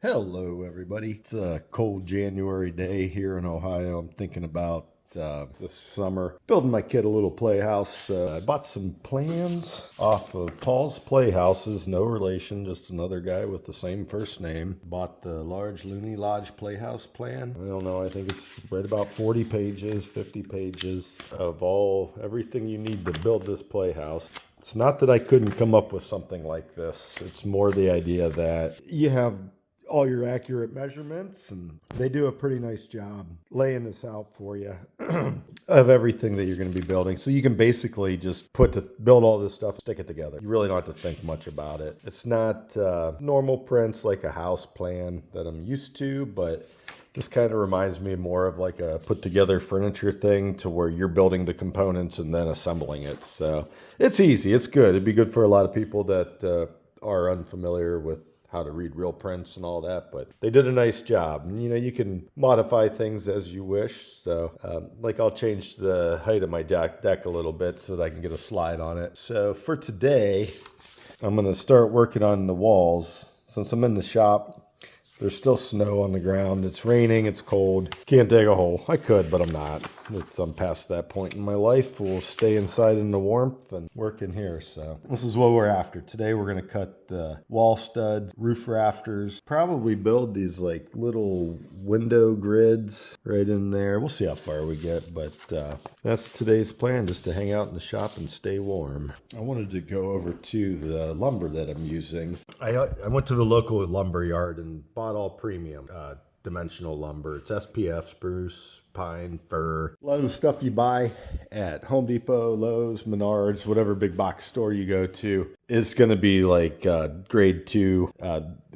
Hello, everybody. It's a cold January day here in Ohio. I'm thinking about this summer building my kid a little playhouse. I bought some plans off of Paul's Playhouses, no relation, just another guy with the same first name. Bought the large Looney Lodge Playhouse plan. I don't know, I think it's right about 40 pages, 50 pages of everything you need to build this playhouse. It's not that I couldn't come up with something like this. It's more the idea that you have all your accurate measurements, and they do a pretty nice job laying this out for you of everything that you're going to be building. So you can basically just build all this stuff, stick it together. You really don't have to think much about it. It's not normal prints like a house plan that I'm used to, but this kind of reminds me more of like a put together furniture thing to where you're building the components and then assembling it. So it's easy. It's good. It'd be good for a lot of people that are unfamiliar with how to read real prints and all that, but they did a nice job. And, you can modify things as you wish. So like I'll change the height of my deck a little bit so that I can get a slide on it. So for today, I'm going to start working on the walls. Since I'm in the shop, there's still snow on the ground. It's raining. It's cold. Can't dig a hole. I could, but I'm not. I'm past that point in my life. We'll stay inside in the warmth and work in here. So this is what we're after. Today we're going to cut the wall studs, roof rafters, probably build these like little window grids right in there. We'll see how far we get, but that's today's plan, just to hang out in the shop and stay warm. I wanted to go over to the lumber that I'm using. I went to the local lumber yard and bought all premium dimensional lumber. It's SPF, spruce, pine, fir. A lot of the stuff you buy at Home Depot, Lowe's, Menards, whatever big box store you go to is going to be like grade 2.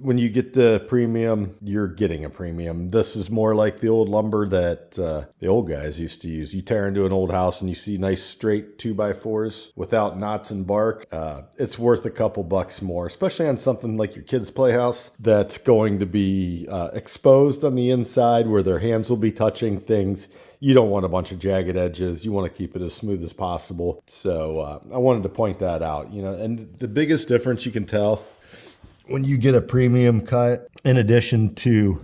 When you get the premium, you're getting a premium. This is more like the old lumber that the old guys used to use. You tear into an old house and you see nice straight 2x4s without knots and bark. It's worth a couple bucks more, especially on something like your kid's playhouse that's going to be exposed on the inside where their hands will be touching things. You don't want a bunch of jagged edges. You want to keep it as smooth as possible. So I wanted to point that out, and the biggest difference you can tell when you get a premium cut, in addition to,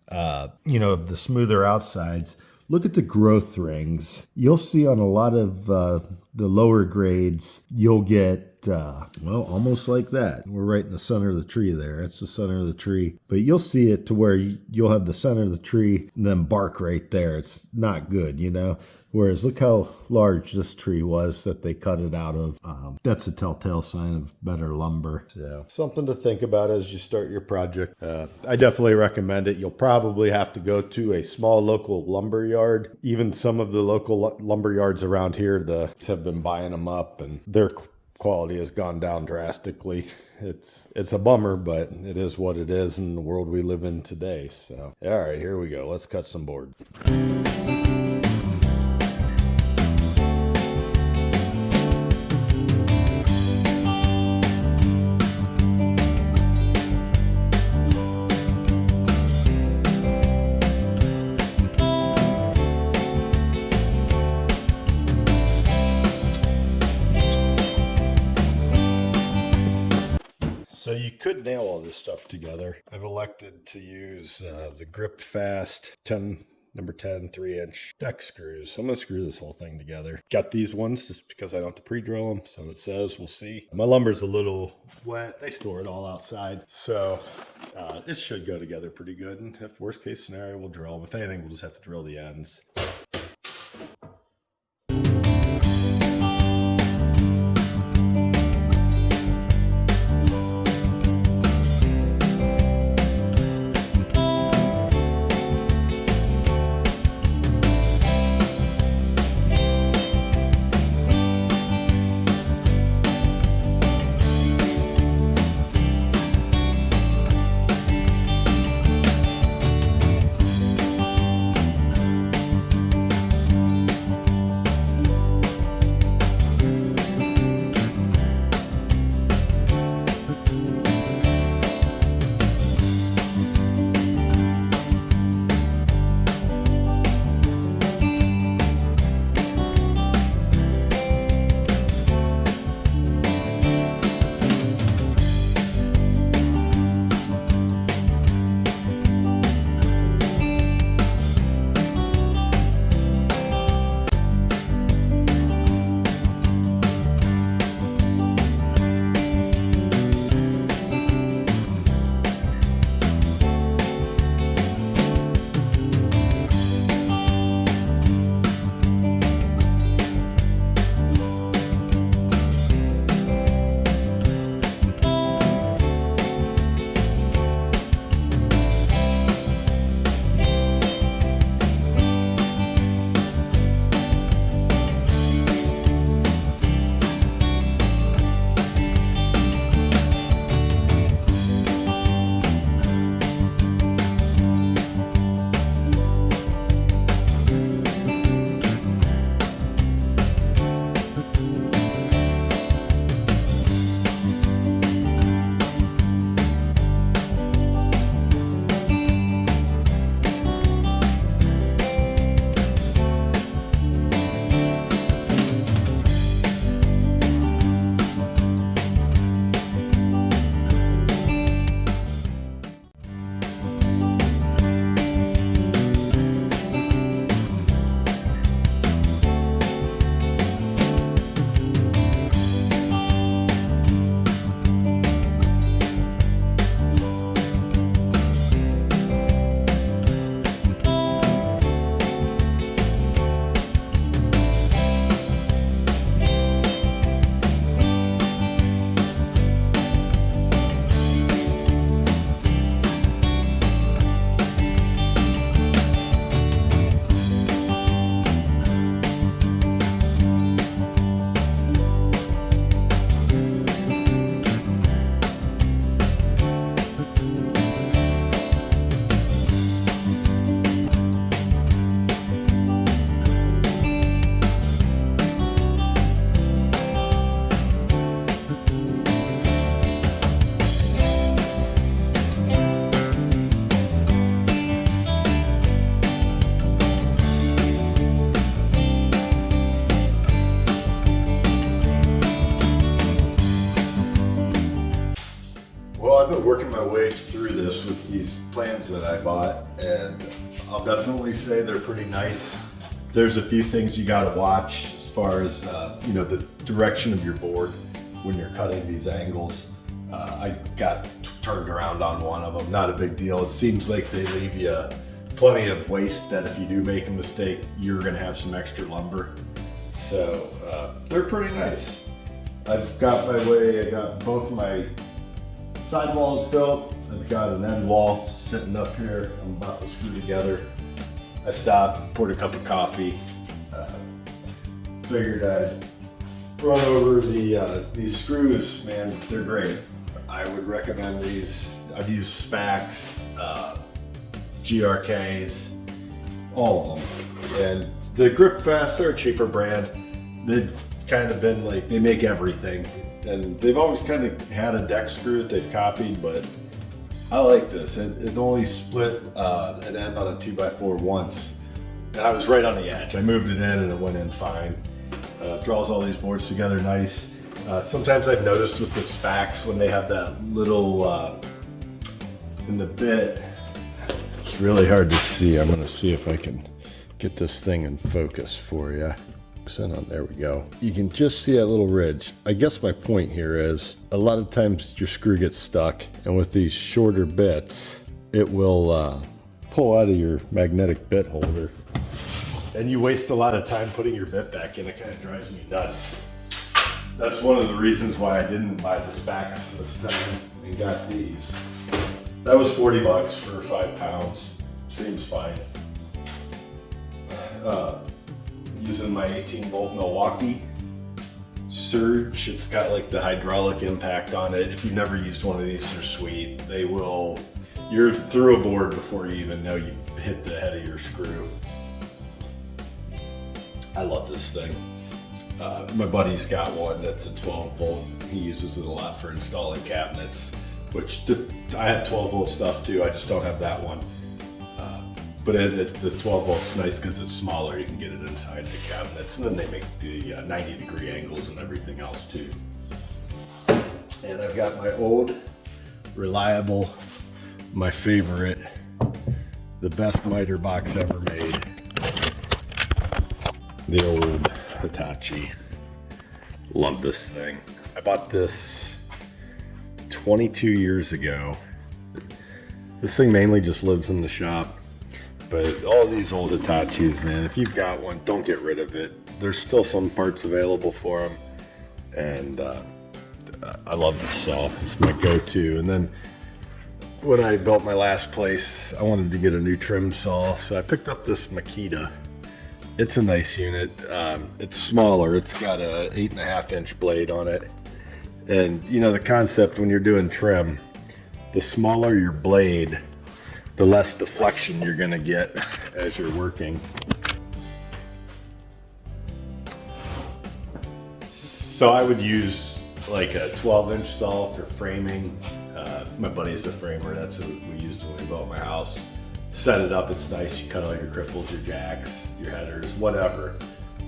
the smoother outsides, look at the growth rings. You'll see on a lot of the lower grades, you'll get, almost like that. We're right in the center of the tree there. That's the center of the tree. But you'll see it to where you'll have the center of the tree and then bark right there. It's not good, Whereas look how large this tree was that they cut it out of. That's a telltale sign of better lumber. So something to think about as you start your project. I definitely recommend it. You'll probably have to go to a small local lumber yard. Even some of the local lumber yards around here have been buying them up, and their quality has gone down drastically. It's a bummer, but it is what it is in the world we live in today. So, all right, here we go. Let's cut some board. So you could nail all this stuff together. I've elected to use the Grip Fast number 10 3-inch deck screws. So I'm going to screw this whole thing together. Got these ones just because I don't have to pre-drill them. So it says, we'll see. My lumber's a little wet. They store it all outside. So it should go together pretty good. And if worst case scenario, we'll drill them. If anything, we'll just have to drill the ends. this with these plans that I bought, and I'll definitely say they're pretty nice. There's a few things you gotta watch as far as the direction of your board when you're cutting these angles. I got turned around on one of them, not a big deal. It seems like they leave you plenty of waste that if you do make a mistake, you're gonna have some extra lumber. So they're pretty nice. I got both my side walls built. I've got an end wall sitting up here. I'm about to screw together. I stopped, poured a cup of coffee. Figured I'd run over these screws. Man, they're great. I would recommend these. I've used Spax, GRKs, all of them. And the Grip Fast, they're a cheaper brand. They've kind of been like, they make everything. And they've always kind of had a deck screw that they've copied, but I like this. It only split an end on a 2x4 once. And I was right on the edge. I moved it in and it went in fine. Draws all these boards together nice. Sometimes I've noticed with the Spax when they have that little in the bit, it's really hard to see. I'm gonna see if I can get this thing in focus for you. There we go. You can just see that little ridge. I guess my point here is a lot of times your screw gets stuck, and with these shorter bits, it will pull out of your magnetic bit holder. And you waste a lot of time putting your bit back in. It kind of drives me nuts. That's one of the reasons why I didn't buy the Spax this time and got these. That was 40 bucks for 5 pounds. Seems fine. Using my 18-volt Milwaukee Surge. It's got like the hydraulic impact on it. If you've never used one of these, they're sweet. You're through a board before you even know you've hit the head of your screw. I love this thing. My buddy's got one that's a 12-volt. He uses it a lot for installing cabinets, which I have 12-volt stuff too. I just don't have that one. But the 12 volt's nice because it's smaller. You can get it inside the cabinets, and then they make the 90-degree angles and everything else too. And I've got my old, reliable, my favorite, the best miter box ever made. The old Hitachi. Love this thing. I bought this 22 years ago. This thing mainly just lives in the shop. But all these old Hitachis, man, if you've got one, don't get rid of it. There's still some parts available for them. And I love this saw. It's my go-to. And then when I built my last place, I wanted to get a new trim saw. So I picked up this Makita. It's a nice unit. It's smaller. It's got a 8.5-inch blade on it. And you know the concept when you're doing trim, the smaller your blade, the less deflection you're gonna get as you're working. So I would use like a 12-inch saw for framing. My buddy's a framer. That's what we used when we built my house. Set it up, it's nice. You cut all your cripples, your jacks, your headers, whatever.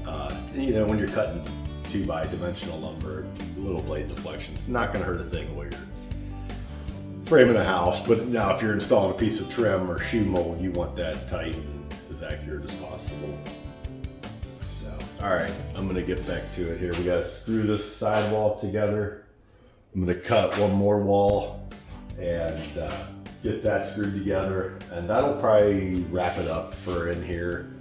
When you're cutting 2x-dimensional lumber, little blade deflection's not gonna hurt a thing while you're framing a house. But now if you're installing a piece of trim or shoe mold, you want that tight and as accurate as possible. So, all right, I'm gonna get back to it here. We gotta screw this sidewall together. I'm gonna cut one more wall and get that screwed together, and that'll probably wrap it up for in here.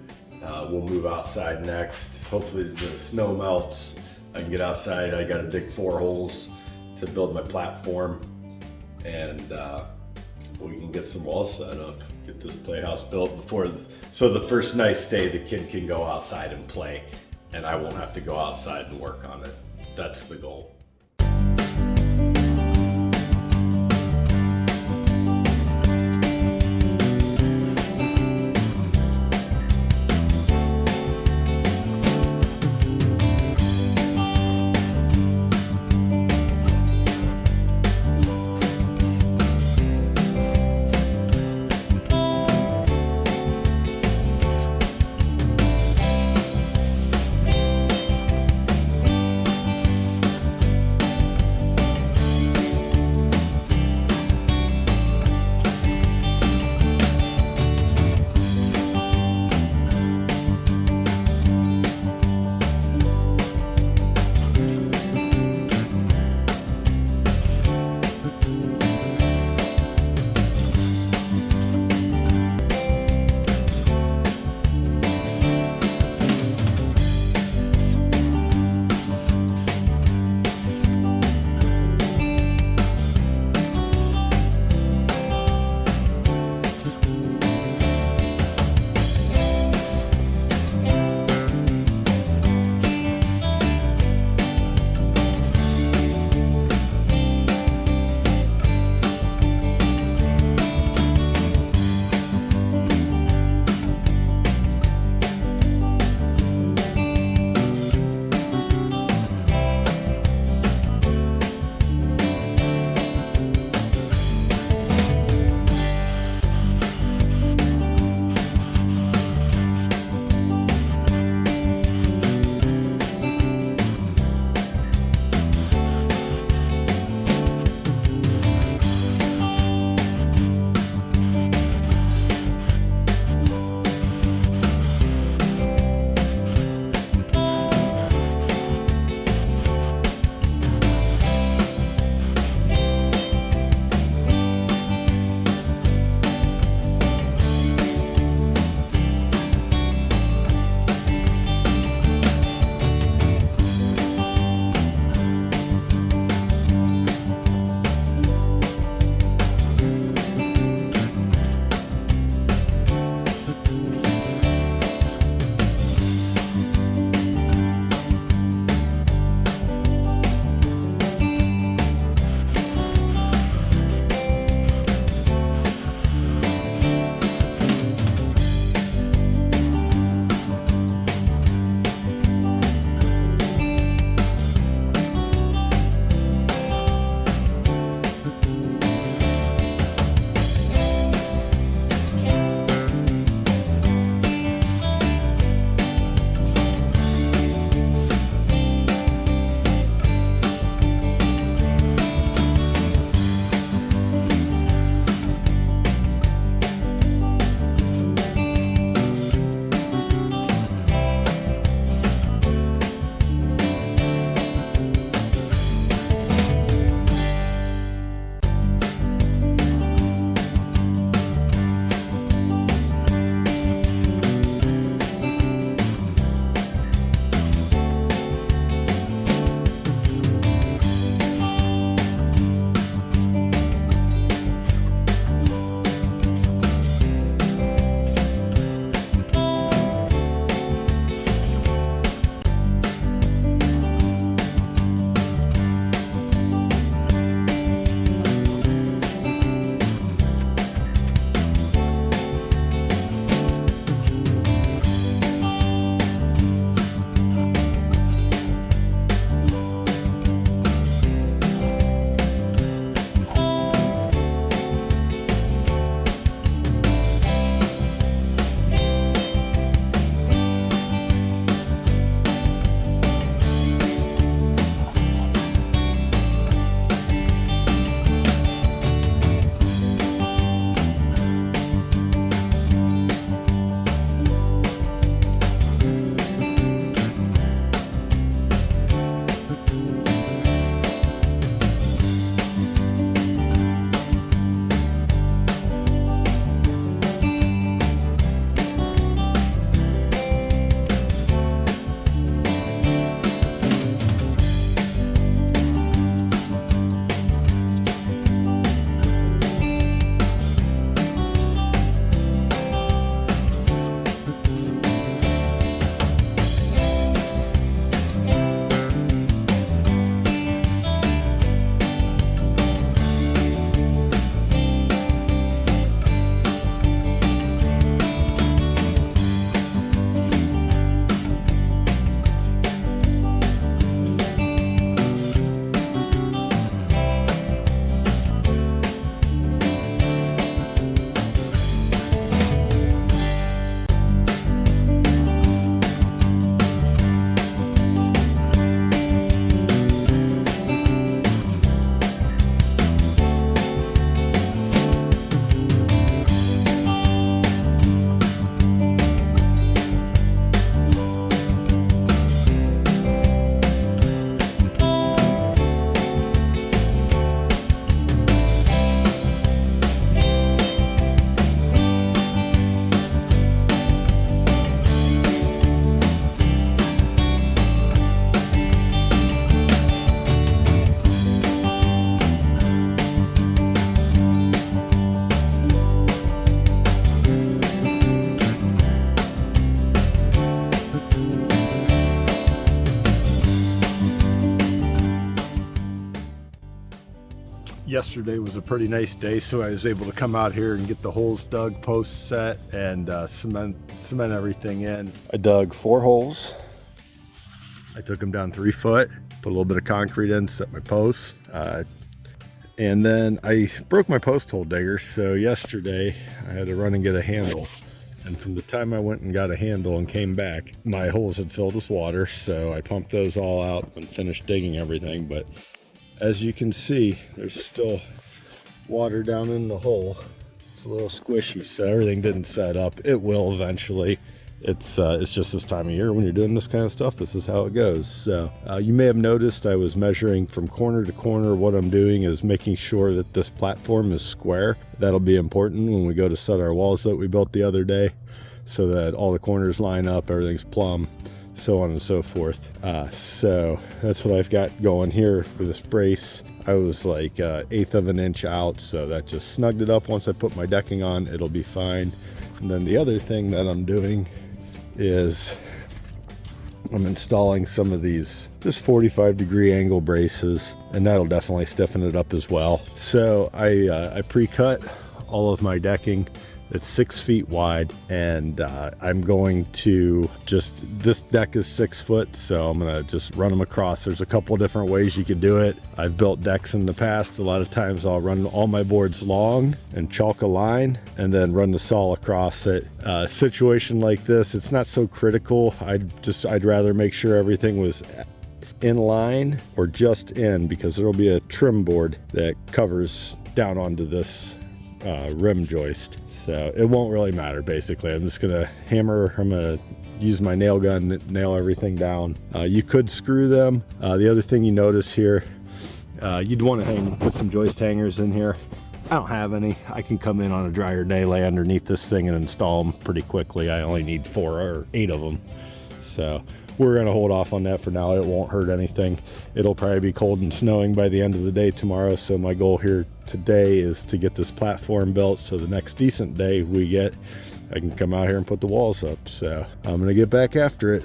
We'll move outside next. Hopefully the snow melts. I can get outside. I gotta dig 4 holes to build my platform, and we can get some walls set up, get this playhouse built so the first nice day the kid can go outside and play, and I won't have to go outside and work on it. That's the goal. Yesterday was a pretty nice day, so I was able to come out here and get the holes dug, posts set, and cement everything in. I dug 4 holes. I took them down 3 foot, put a little bit of concrete in, set my posts, and then I broke my post hole digger, so yesterday I had to run and get a handle. And from the time I went and got a handle and came back, my holes had filled with water, so I pumped those all out and finished digging everything. But as you can see, there's still water down in the hole. It's a little squishy, so everything didn't set up. It will eventually. It's just this time of year when you're doing this kind of stuff, this is how it goes. So you may have noticed I was measuring from corner to corner. What I'm doing is making sure that this platform is square. That'll be important when we go to set our walls that we built the other day, so that all the corners line up, everything's plumb, so on and so forth. So that's what I've got going here for this brace. I was like 1/8 of an inch out, so that just snugged it up. Once I put my decking on, it'll be fine. And then the other thing that I'm doing is I'm installing some of these just 45-degree angle braces, and that'll definitely stiffen it up as well. So I pre-cut all of my decking. It's 6 feet wide, and I'm going to this deck is 6 foot, so I'm gonna just run them across. There's a couple different ways you can do it. I've built decks in the past. A lot of times I'll run all my boards long and chalk a line and then run the saw across it. Situation like this, it's not so critical. I'd rather make sure everything was in line or just in, because there'll be a trim board that covers down onto this rim joist, so it won't really matter. Basically, I'm just gonna use my nail gun, nail everything down. You could screw them. The other thing you notice here, you'd want to put some joist hangers in here. I don't have any. I can come in on a drier day, lay underneath this thing and install them pretty quickly. I only need 4 or 8 of them, so we're gonna hold off on that for now. It won't hurt anything. It'll probably be cold and snowing by the end of the day tomorrow, so my goal here today is to get this platform built, so the next decent day we get, I can come out here and put the walls up. So I'm gonna get back after it.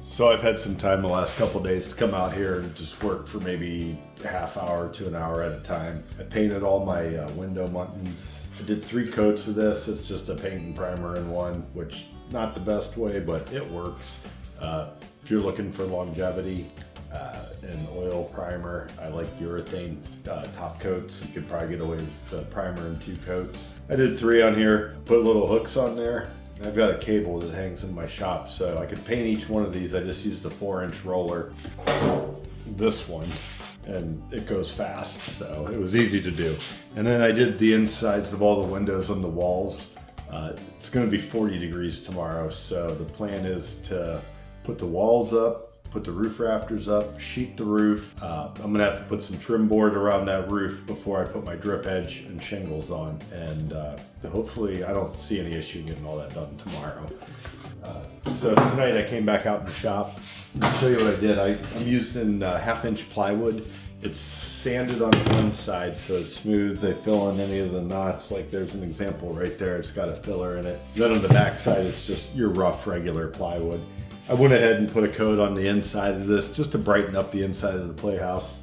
So I've had some time the last couple days to come out here and just work for maybe a half hour to an hour at a time. I painted all my window muntins. I did 3 coats of this. It's just a paint and primer in one, which not the best way, but it works. If you're looking for longevity and oil primer, I like urethane top coats. You could probably get away with the primer in 2 coats. I did 3 on here, put little hooks on there. I've got a cable that hangs in my shop, so I could paint each one of these. I just used a 4-inch roller, this one, and it goes fast, so it was easy to do. And then I did the insides of all the windows on the walls. It's gonna be 40 degrees tomorrow, so the plan is to put the walls up, put the roof rafters up, sheet the roof. I'm gonna have to put some trim board around that roof before I put my drip edge and shingles on. And hopefully I don't see any issue getting all that done tomorrow. So tonight I came back out in the shop. I'll show you what I did. I'm using 1/2-inch plywood. It's sanded on one side so it's smooth. They fill in any of the knots, like there's an example right there. It's got a filler in it. Then on the back side it's just your rough regular plywood. I went ahead and put a coat on the inside of this just to brighten up the inside of the Playhouse.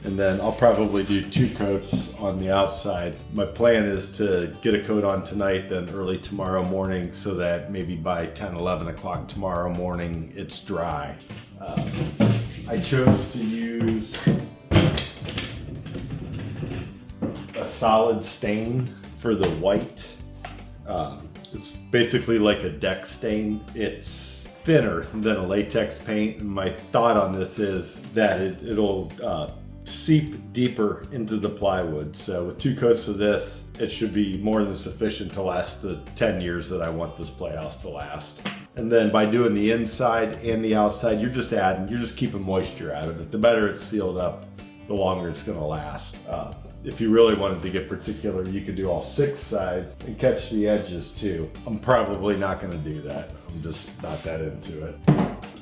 And then I'll probably do 2 coats on the outside. My plan is to get a coat on tonight, then early tomorrow morning, so that maybe by 10, 11 o'clock tomorrow morning, it's dry. I chose to use a solid stain for the white It's basically like a deck stain. It's thinner than a latex paint, and my thought on this is that it'll seep deeper into the plywood. So with 2 coats of this, it should be more than sufficient to last the 10 years that I want this playhouse to last. And then by doing the inside and the outside, you're just keeping moisture out of it. The better it's sealed up, the longer it's gonna last. If you really wanted to get particular, you could do all 6 sides and catch the edges too. I'm probably not gonna do that. I'm just not that into it.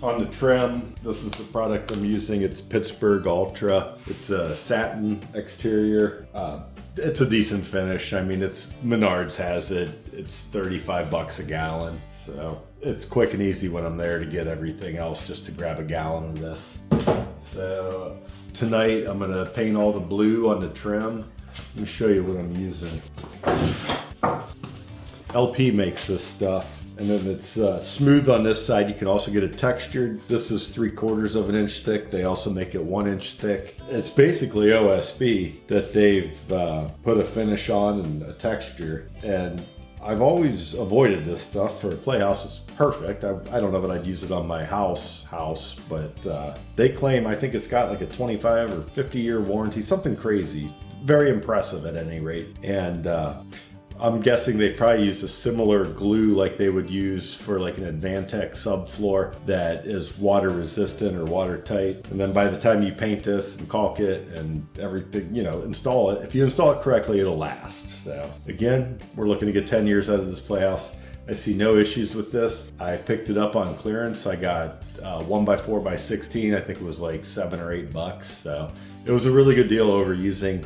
On the trim, this is the product I'm using. It's Pittsburgh Ultra. It's a satin exterior. It's a decent finish. I mean, Menards has it. It's 35 bucks a gallon. So it's quick and easy when I'm there to get everything else, just to grab a gallon of this. So tonight I'm gonna paint all the blue on the trim. Let me show you what I'm using. LP makes this stuff. And then it's smooth on this side. You can also get it textured. This is 3/4 of an inch thick. They also make it 1 inch thick. It's basically OSB that they've put a finish on and a texture. And I've always avoided this stuff for a playhouse. It's perfect. I don't know that I'd use it on my house, but they claim, I think it's got like a 25 or 50-year warranty, something crazy. Very impressive at any rate. And I'm guessing they probably use a similar glue like they would use for like an Advantech subfloor that is water resistant or watertight. And then by the time you paint this and caulk it and everything, install it, if you install it correctly, it'll last. So again, we're looking to get 10 years out of this playhouse. I see no issues with this. I picked it up on clearance. I got 1x4x16. I think it was like $7 or $8. So it was a really good deal over using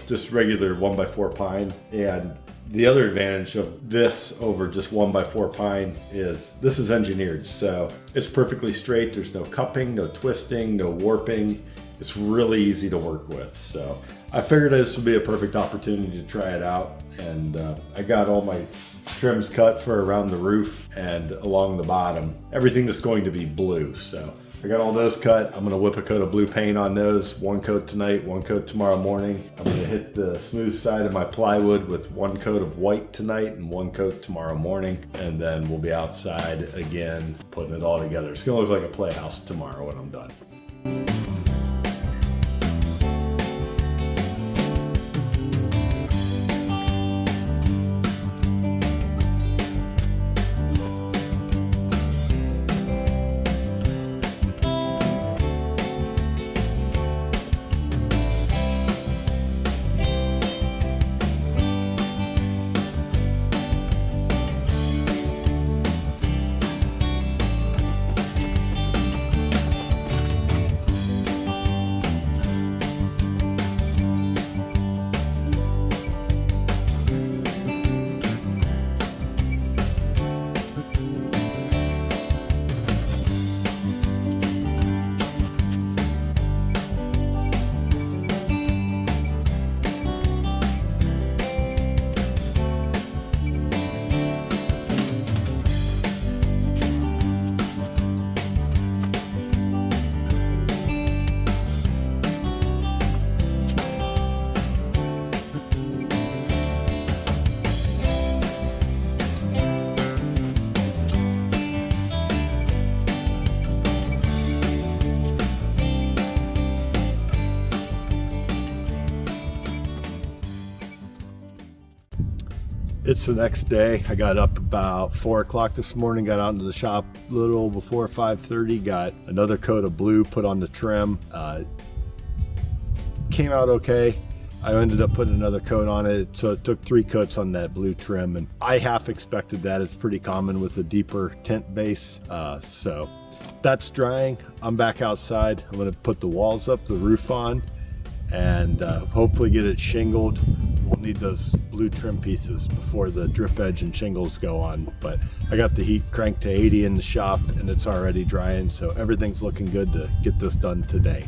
just regular 1x4 pine. And the other advantage of this over just 1x4 pine is this is engineered. So it's perfectly straight. There's no cupping, no twisting, no warping. It's really easy to work with. So I figured this would be a perfect opportunity to try it out. And I got all my trims cut for around the roof and along the bottom. Everything is going to be blue. So I got all those cut. I'm gonna whip a coat of blue paint on those. 1 coat tonight, 1 coat tomorrow morning. I'm gonna hit the smooth side of my plywood with 1 coat of white tonight and 1 coat tomorrow morning. And then we'll be outside again, putting it all together. It's gonna look like a playhouse tomorrow when I'm done. It's the next day. I got up about 4 o'clock this morning, got out into the shop a little before 5:30, got another coat of blue put on the trim. Came out okay. I ended up putting another coat on it, so it took 3 coats on that blue trim, and I half expected that. It's pretty common with a deeper tint base. So that's drying. I'm back outside. I'm gonna put the walls up, the roof on, and hopefully get it shingled. We'll need those blue trim pieces before the drip edge and shingles go on, but I got the heat cranked to 80 in the shop and it's already drying, so everything's looking good to get this done today.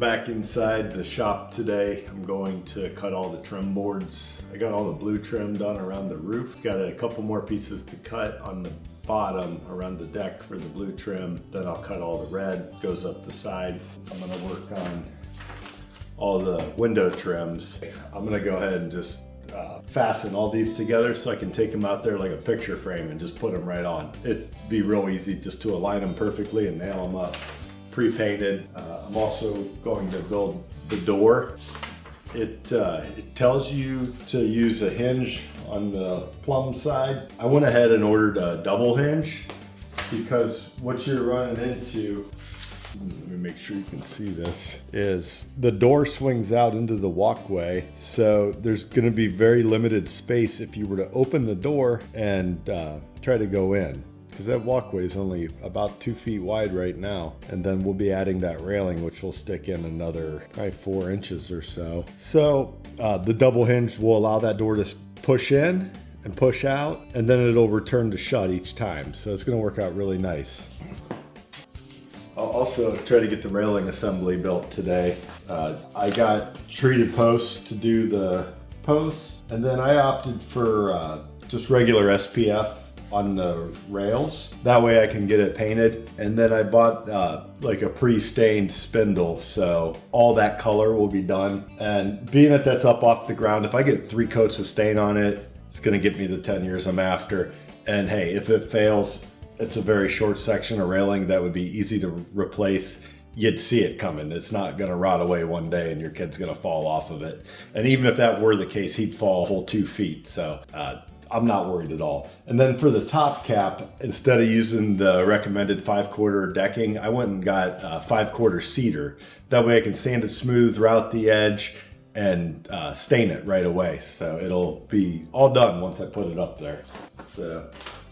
back inside the shop today. I'm going to cut all the trim boards. I got all the blue trim done around the roof. Got a couple more pieces to cut on the bottom around the deck for the blue trim. Then I'll cut all the red, goes up the sides. I'm gonna work on all the window trims. I'm gonna go ahead and just fasten all these together so I can take them out there like a picture frame and just put them right on. It'd be real easy just to align them perfectly and nail them up. Pre-painted. I'm also going to build the door. It tells you to use a hinge on the plumb side. I went ahead and ordered a double hinge because what you're running into, let me make sure you can see this, is the door swings out into the walkway. So there's gonna be very limited space if you were to open the door and try to go in. Because that walkway is only about 2 feet wide right now. And then we'll be adding that railing, which will stick in another probably 4 inches or so. So the double hinge will allow that door to push in and push out, and then it'll return to shut each time. So it's gonna work out really nice. I'll also try to get the railing assembly built today. I got treated posts to do the posts, and then I opted for just regular SPF on the rails. That way I can get it painted. And then I bought like a pre-stained spindle, so all that color will be done. And being that that's up off the ground, if I get 3 coats of stain on it, it's gonna get me the 10 years I'm after. And hey, if it fails, it's a very short section of railing that would be easy to replace. You'd see it coming. It's not gonna rot away one day and your kid's gonna fall off of it. And even if that were the case, he'd fall a whole 2 feet. So I'm not worried at all. And then for the top cap, instead of using the recommended 5/4 decking, I went and got 5/4 cedar. That way I can sand it smooth throughout the edge and stain it right away. So it'll be all done once I put it up there. So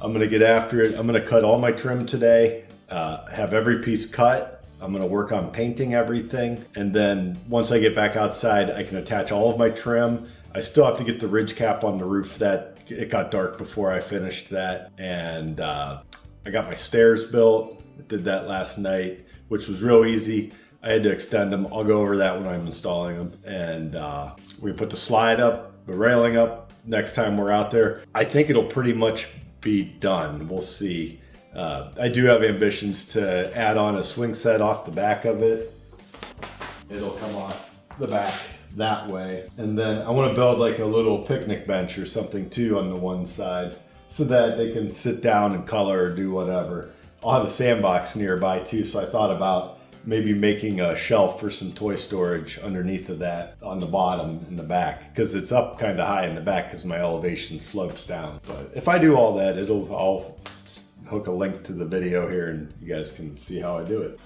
I'm gonna get after it. I'm gonna cut all my trim today, have every piece cut. I'm gonna work on painting everything. And then once I get back outside, I can attach all of my trim. I still have to get the ridge cap on the roof. That it got dark before I finished that. And I got my stairs built. I did that last night, which was real easy. I had to extend them. I'll go over that when I'm installing them. And we put the slide up, the railing up next time we're out there. I think it'll pretty much be done. We'll see. I do have ambitions to add on a swing set off the back of it. It'll come off the back that way. And then I want to build like a little picnic bench or something too on the one side so that they can sit down and color or do whatever. I'll have a sandbox nearby too, so I thought about maybe making a shelf for some toy storage underneath of that on the bottom in the back, because it's up kind of high in the back because my elevation slopes down. But if I do all that, I'll hook a link to the video here and you guys can see how I do it.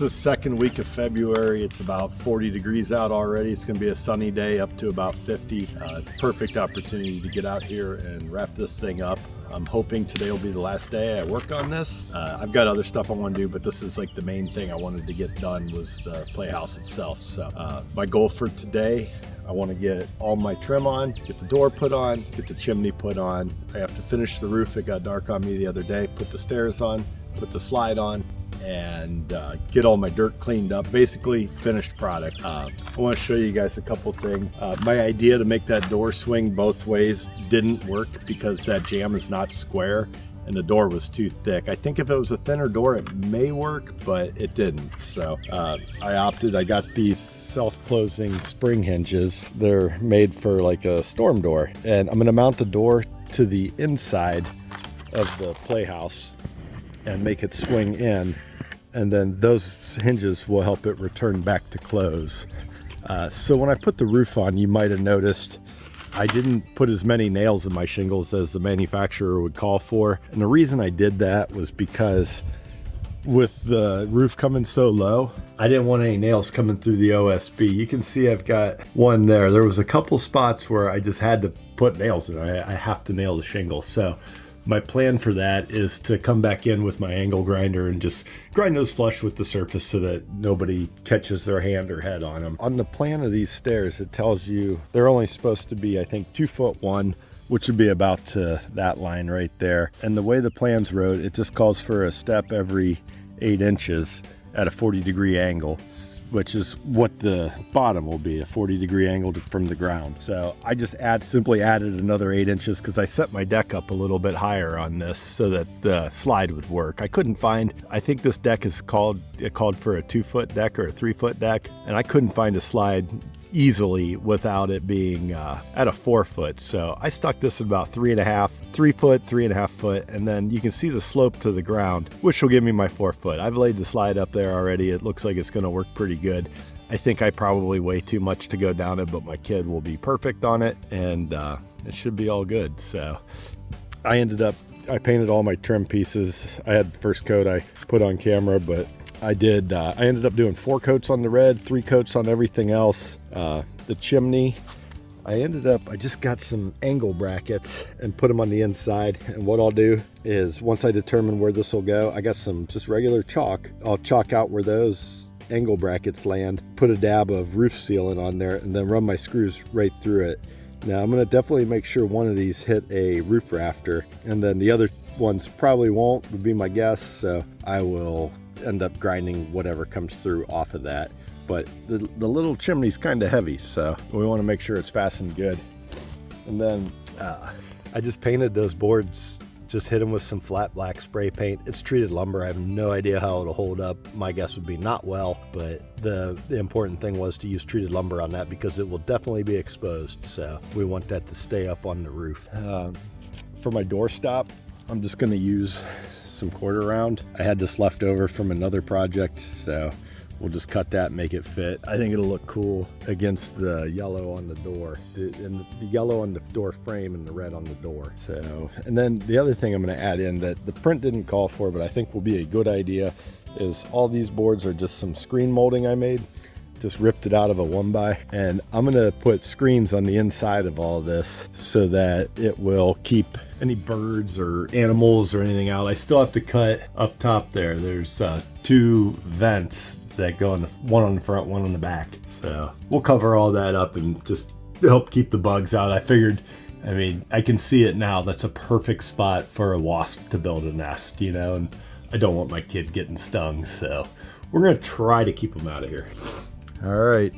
the second week of February. It's about 40 degrees out already. It's going to be a sunny day up to about 50. It's a perfect opportunity to get out here and wrap this thing up. I'm hoping today will be the last day I work on this. I've got other stuff I want to do, but this is like the main thing I wanted to get done was the playhouse itself. So my goal for today, I want to get all my trim on, get the door put on, get the chimney put on. I have to finish the roof. It got dark on me the other day. Put the stairs on, put the slide on, and get all my dirt cleaned up. Basically finished product. I want to show you guys a couple things. My idea to make that door swing both ways didn't work because that jamb is not square and the door was too thick. I think if it was a thinner door it may work, but it didn't. So I got these self-closing spring hinges. They're made for like a storm door, and I'm going to mount the door to the inside of the playhouse and make it swing in, and then those hinges will help it return back to close. So when I put the roof on, you might have noticed I didn't put as many nails in my shingles as the manufacturer would call for, and the reason I did that was because with the roof coming so low, I didn't want any nails coming through the OSB. You can see I've got one there. There was a couple spots where I just had to put nails in. I have to nail the shingles. So my plan for that is to come back in with my angle grinder and just grind those flush with the surface so that nobody catches their hand or head on them. On the plan of these stairs, it tells you they're only supposed to be, I think, 2'1", which would be about to that line right there. And the way the plans wrote, it just calls for a step every 8 inches at a 40-degree angle, which is what the bottom will be, a 40-degree angle from the ground. So I just simply added another 8 inches because I set my deck up a little bit higher on this so that the slide would work. I couldn't find, I think this deck is called for a 2-foot deck or a 3-foot deck, and I couldn't find a slide easily without it being at a 4-foot. So I stuck this at about 3 foot, 3.5 foot, and then you can see the slope to the ground, which will give me my 4 foot. I've laid the slide up there already. It looks like it's going to work pretty good. I think I probably weigh too much to go down it, but my kid will be perfect on it, and it should be all good. So I painted all my trim pieces. I had the first coat I put on camera, but I ended up doing 4 coats on the red, 3 coats on everything else. The chimney, I just got some angle brackets and put them on the inside. And what I'll do is once I determine where this will go, I got some just regular chalk. I'll chalk out where those angle brackets land, put a dab of roof sealant on there, and then run my screws right through it. Now I'm going to definitely make sure one of these hit a roof rafter, and then the other ones probably won't, would be my guess. So I will end up grinding whatever comes through off of that. But the little chimney's kind of heavy, so we want to make sure it's fastened good. And then I just painted those boards, just hit them with some flat black spray paint. It's treated lumber. I have no idea how it'll hold up. My guess would be not well, but the important thing was to use treated lumber on that because it will definitely be exposed. So we want that to stay up on the roof. For my doorstop, I'm just going to use some quarter round. I had this left over from another project, so we'll just cut that and make it fit. I think it'll look cool against the yellow on the door, and the yellow on the door frame and the red on the door. So, and then the other thing I'm going to add in that the print didn't call for, but I think will be a good idea, is all these boards are just some screen molding I made. Just ripped it out of a 1x, and I'm gonna put screens on the inside of all of this so that it will keep any birds or animals or anything out. I still have to cut up top there. There's 2 vents that go in, one on the front, one on the back. So we'll cover all that up and just help keep the bugs out. I figured, I mean, I can see it now. That's a perfect spot for a wasp to build a nest, you know, and I don't want my kid getting stung. So we're gonna try to keep them out of here. All right,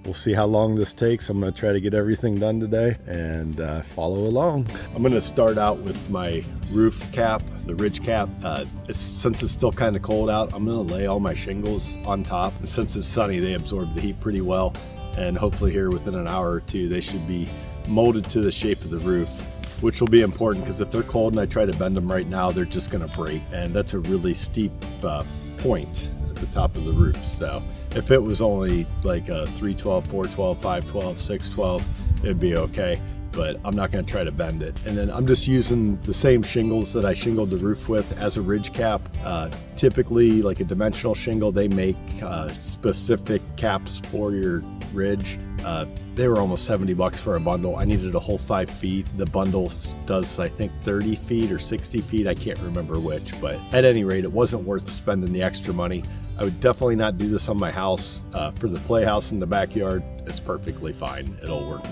we'll see how long this takes. I'm gonna try to get everything done today and follow along. I'm gonna start out with my roof cap, the ridge cap. Since it's still kind of cold out, I'm gonna lay all my shingles on top. And since it's sunny, they absorb the heat pretty well. And hopefully here within an hour or 2, they should be molded to the shape of the roof, which will be important because if they're cold and I try to bend them right now, they're just gonna break. And that's a really steep point at the top of the roof. So if it was only like a 312, 412, 512, 612, it'd be okay. but I'm not going to try to bend it. And then I'm just using the same shingles that I shingled the roof with as a ridge cap. Typically, like a dimensional shingle, they make specific caps for your ridge. They were almost $70 for a bundle. I needed a whole 5 feet. The bundle does, I think, 30 feet or 60 feet. I can't remember which, but at any rate, it wasn't worth spending the extra money. I would definitely not do this on my house. For the playhouse in the backyard, it's perfectly fine. It'll work.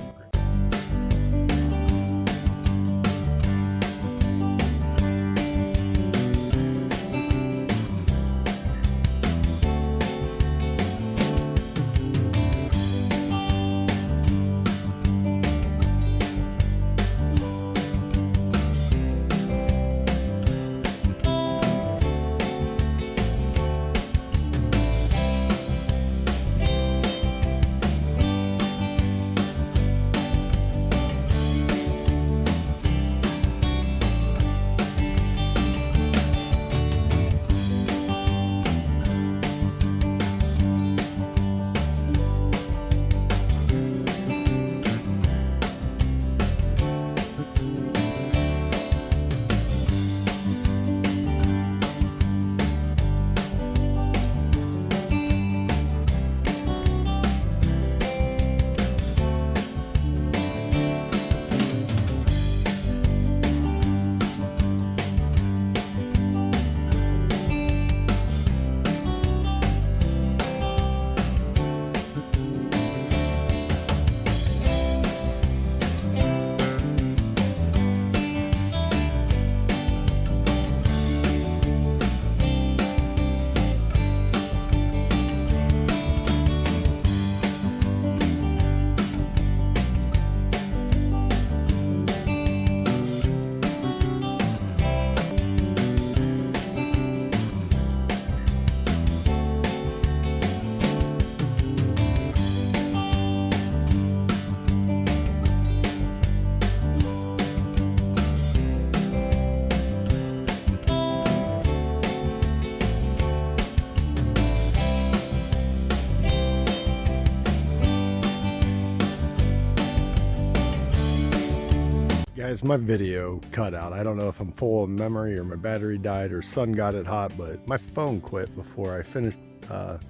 Guys, my video cut out. I don't know if I'm full of memory or my battery died or sun got it hot, but my phone quit before I finished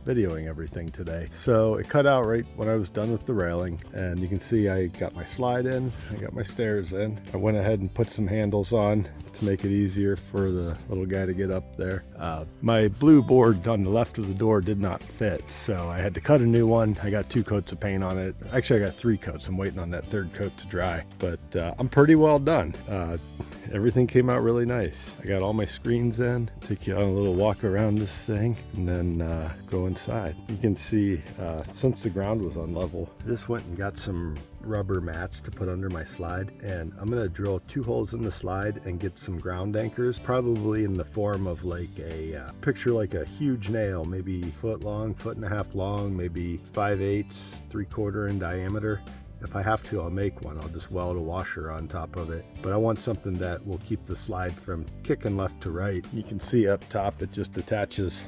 videoing everything today. So it cut out right when I was done with the railing, and you can see I got my slide in, I got my stairs in. I went ahead and put some handles on to make it easier for the little guy to get up there. My blue board on the left of the door did not fit, so I had to cut a new one. I got 2 coats of paint on it. Actually, I got 3 coats. I'm waiting on that 3rd coat to dry, but I'm pretty well done. Everything came out really nice. I got all my screens in. Take you on a little walk around this thing and then go inside. You can see since the ground was unlevel, I just went and got some rubber mats to put under my slide, and I'm gonna drill 2 holes in the slide and get some ground anchors, probably in the form of like a picture like a huge nail, maybe foot long, 1.5 foot long, maybe 5/8, 3/4 in diameter. If I have to, I'll make one. I'll just weld a washer on top of it. But I want something that will keep the slide from kicking left to right. You can see up top it just attaches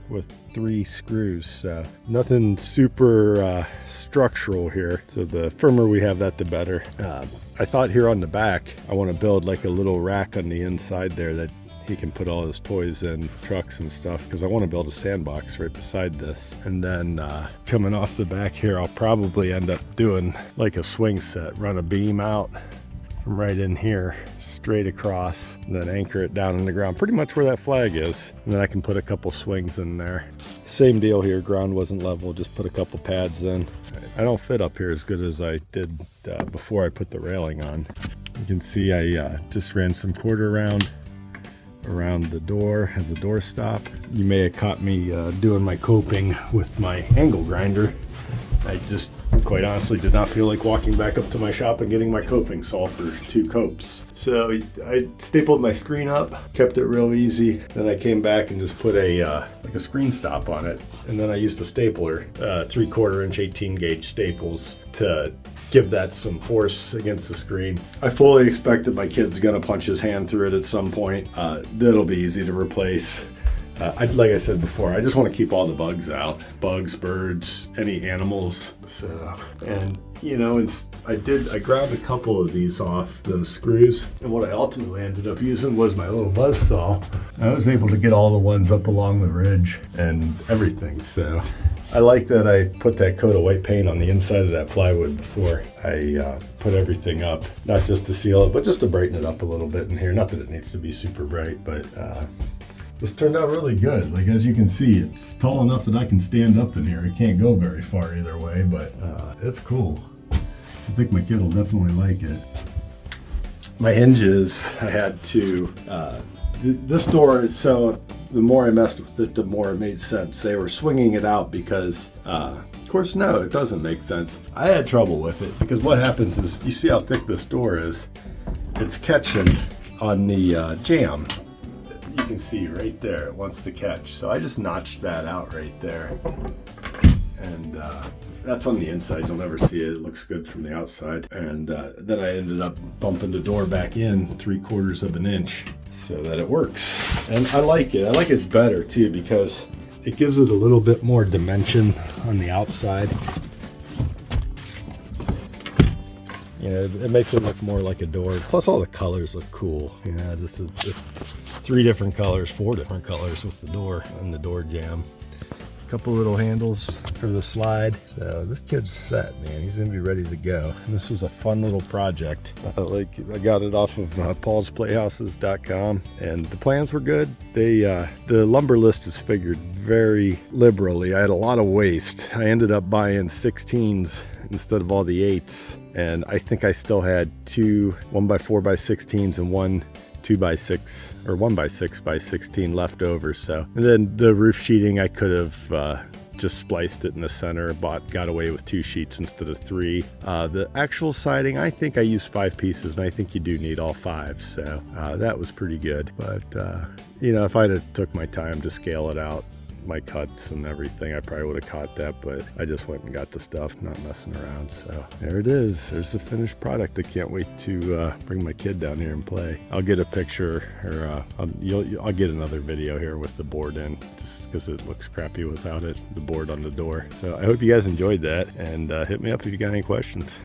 with 3 screws. Nothing super structural here. So the firmer we have that, the better. I thought here on the back, I want to build like a little rack on the inside there that he can put all his toys in, trucks and stuff, because I want to build a sandbox right beside this. And then coming off the back here, I'll probably end up doing like a swing set, run a beam out from right in here straight across, and then anchor it down in the ground pretty much where that flag is, and then I can put a couple swings in there. Same deal here, ground wasn't level, just put a couple pads in. I don't fit up here as good as I did before I put the railing on. You can see I just ran some quarter round around the door as a door stop. You may have caught me doing my coping with my angle grinder. I just quite honestly did not feel like walking back up to my shop and getting my coping saw for 2 copes. So I stapled my screen up, kept it real easy. Then I came back and just put a like a screen stop on it. And then I used a stapler, 3/4 inch 18 gauge staples to give that some force against the screen. I fully expect that my kid's gonna punch his hand through it at some point. That'll be easy to replace. like I said before, I just want to keep all the bugs out. Bugs, birds, any animals. So, and you know, I grabbed a couple of these off the screws, and what I ultimately ended up using was my little buzzsaw. I was able to get all the ones up along the ridge and everything. So I like that I put that coat of white paint on the inside of that plywood before I put everything up, not just to seal it, but just to brighten it up a little bit in here. Not that it needs to be super bright, but this turned out really good. Like, as you can see, it's tall enough that I can stand up in here. It can't go very far either way, but it's cool. I think my kid will definitely like it. My hinges, I had to, this door, so the more I messed with it, the more it made sense. They were swinging it out because, of course, no, it doesn't make sense. I had trouble with it because what happens is, you see how thick this door is? It's catching on the jamb. You can see right there, it wants to catch. So I just notched that out right there. And that's on the inside, you'll never see it. It looks good from the outside. And then I ended up bumping the door back in 3/4 of an inch so that it works. And I like it. I like it better too because it gives it a little bit more dimension on the outside. You know, it makes it look more like a door. Plus all the colors look cool. You know, just the 3 different colors, 4 different colors with the door and the door jamb. Couple little handles for the slide. So this kid's set, man. He's gonna be ready to go. And this was a fun little project. Like, I got it off of Playhouses.com, and the plans were good. The lumber list is figured very liberally. I had a lot of waste. I ended up buying 16s instead of all the 8s, and I think I still had 2 1x4x16s and 1 2x6 or 1x6x16 left over. So, and then the roof sheeting, I could have just spliced it in the center, got away with 2 sheets instead of 3. The actual siding, I think I used 5 pieces, and I think you do need all 5. So that was pretty good. But you know, if I'd have took my time to scale it out, my cuts and everything, I probably would have caught that, but I just went and got the stuff, not messing around. So there it is. There's the finished product. I can't wait to bring my kid down here and play. I'll get a picture, or I'll get another video here with the board in, just because it looks crappy without it, the board on the door. So I hope you guys enjoyed that, and hit me up if you got any questions.